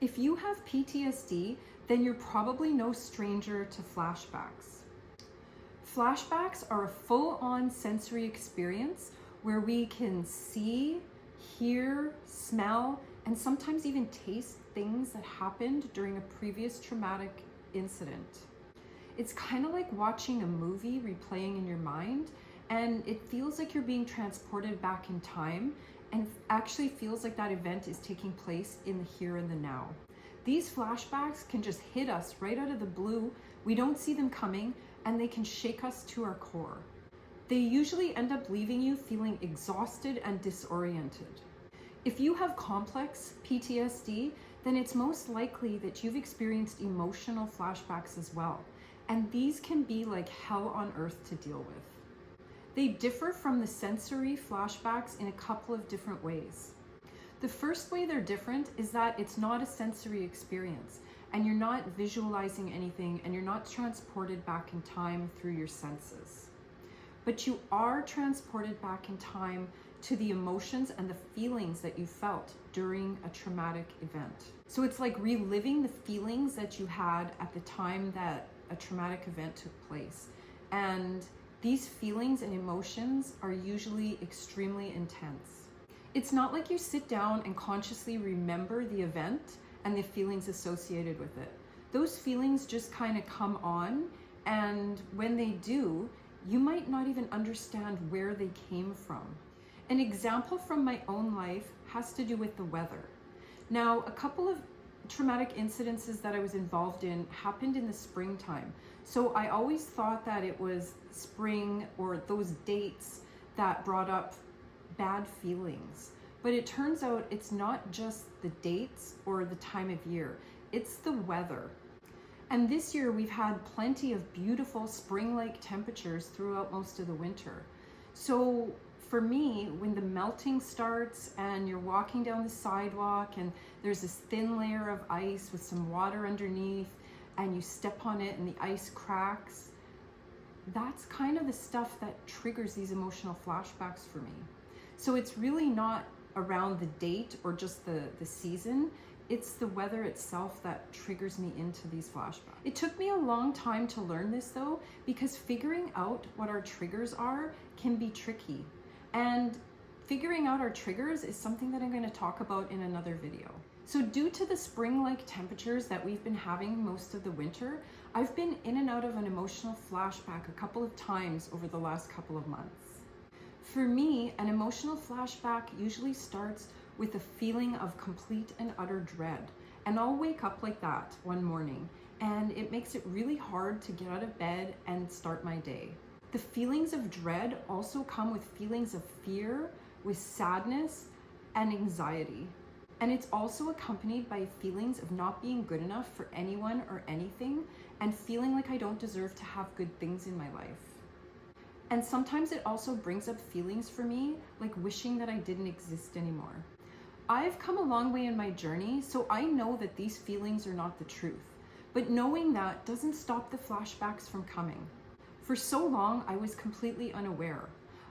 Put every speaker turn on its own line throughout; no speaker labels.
If you have PTSD, then you're probably no stranger to flashbacks. Flashbacks are a full-on sensory experience where we can see, hear, smell, and sometimes even taste things that happened during a previous traumatic incident. It's kind of like watching a movie replaying in your mind, and it feels like you're being transported back in time and actually feels like that event is taking place in the here and the now. These flashbacks can just hit us right out of the blue. We don't see them coming, and they can shake us to our core. They usually end up leaving you feeling exhausted and disoriented. If you have complex PTSD, then it's most likely that you've experienced emotional flashbacks as well. And these can be like hell on earth to deal with. They differ from the sensory flashbacks in a couple of different ways. The first way they're different is that it's not a sensory experience, and you're not visualizing anything, and you're not transported back in time through your senses. But you are transported back in time to the emotions and the feelings that you felt during a traumatic event. So it's like reliving the feelings that you had at the time that a traumatic event took place. And these feelings and emotions are usually extremely intense. It's not like you sit down and consciously remember the event and the feelings associated with it. Those feelings just kind of come on, and when they do, you might not even understand where they came from. An example from my own life has to do with the weather. Now, a couple of traumatic incidences that I was involved in happened in the springtime. So I always thought that it was spring or those dates that brought up bad feelings. But it turns out it's not just the dates or the time of year, it's the weather. And this year we've had plenty of beautiful spring-like temperatures throughout most of the winter. So for me, when the melting starts and you're walking down the sidewalk and there's this thin layer of ice with some water underneath and you step on it and the ice cracks, that's kind of the stuff that triggers these emotional flashbacks for me. So it's really not around the date or just the season. It's the weather itself that triggers me into these flashbacks. It took me a long time to learn this though, because figuring out what our triggers are can be tricky. And figuring out our triggers is something that I'm going to talk about in another video. So due to the spring-like temperatures that we've been having most of the winter, I've been in and out of an emotional flashback a couple of times over the last couple of months. For me, an emotional flashback usually starts with a feeling of complete and utter dread. And I'll wake up like that one morning, and it makes it really hard to get out of bed and start my day. The feelings of dread also come with feelings of fear, with sadness and anxiety. And it's also accompanied by feelings of not being good enough for anyone or anything, and feeling like I don't deserve to have good things in my life. And sometimes it also brings up feelings for me, like wishing that I didn't exist anymore. I've come a long way in my journey, so I know that these feelings are not the truth. But knowing that doesn't stop the flashbacks from coming. For so long, I was completely unaware.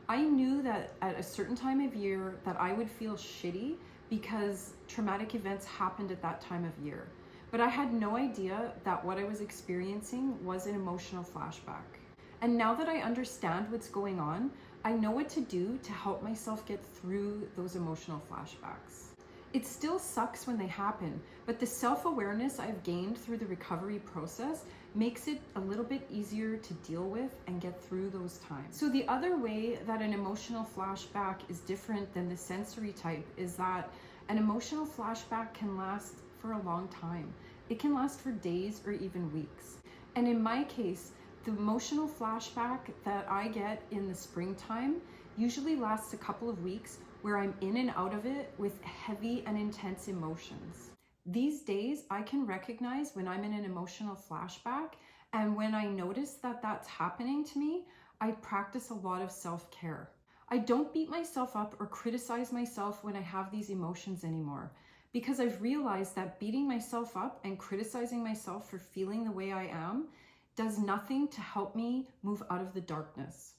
I knew that at a certain time of year that I would feel shitty because traumatic events happened at that time of year. But I had no idea that what I was experiencing was an emotional flashback. And now that I understand what's going on, I know what to do to help myself get through those emotional flashbacks. It still sucks when they happen, but the self-awareness I've gained through the recovery process makes it a little bit easier to deal with and get through those times. So the other way that an emotional flashback is different than the sensory type is that an emotional flashback can last for a long time. It can last for days or even weeks. And in my case, the emotional flashback that I get in the springtime usually lasts a couple of weeks, where I'm in and out of it with heavy and intense emotions. These days, I can recognize when I'm in an emotional flashback, and when I notice that that's happening to me, I practice a lot of self-care. I don't beat myself up or criticize myself when I have these emotions anymore, because I've realized that beating myself up and criticizing myself for feeling the way I am does nothing to help me move out of the darkness.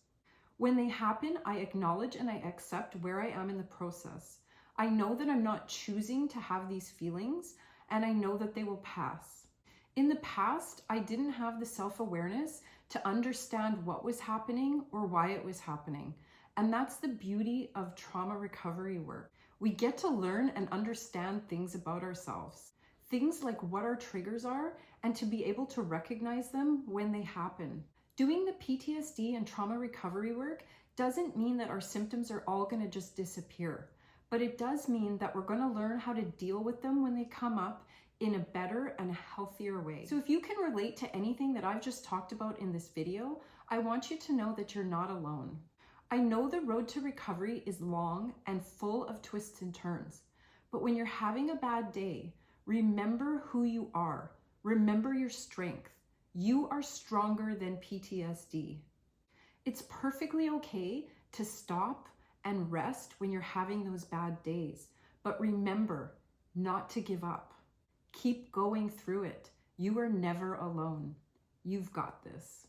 When they happen, I acknowledge and I accept where I am in the process. I know that I'm not choosing to have these feelings, and I know that they will pass. In the past, I didn't have the self-awareness to understand what was happening or why it was happening. And that's the beauty of trauma recovery work. We get to learn and understand things about ourselves. Things like what our triggers are, and to be able to recognize them when they happen. Doing the PTSD and trauma recovery work doesn't mean that our symptoms are all going to just disappear, but it does mean that we're going to learn how to deal with them when they come up in a better and a healthier way. So if you can relate to anything that I've just talked about in this video, I want you to know that you're not alone. I know the road to recovery is long and full of twists and turns, but when you're having a bad day, remember who you are. Remember your strength. You are stronger than PTSD. It's perfectly okay to stop and rest when you're having those bad days, but remember not to give up. Keep going through it. You are never alone. You've got this.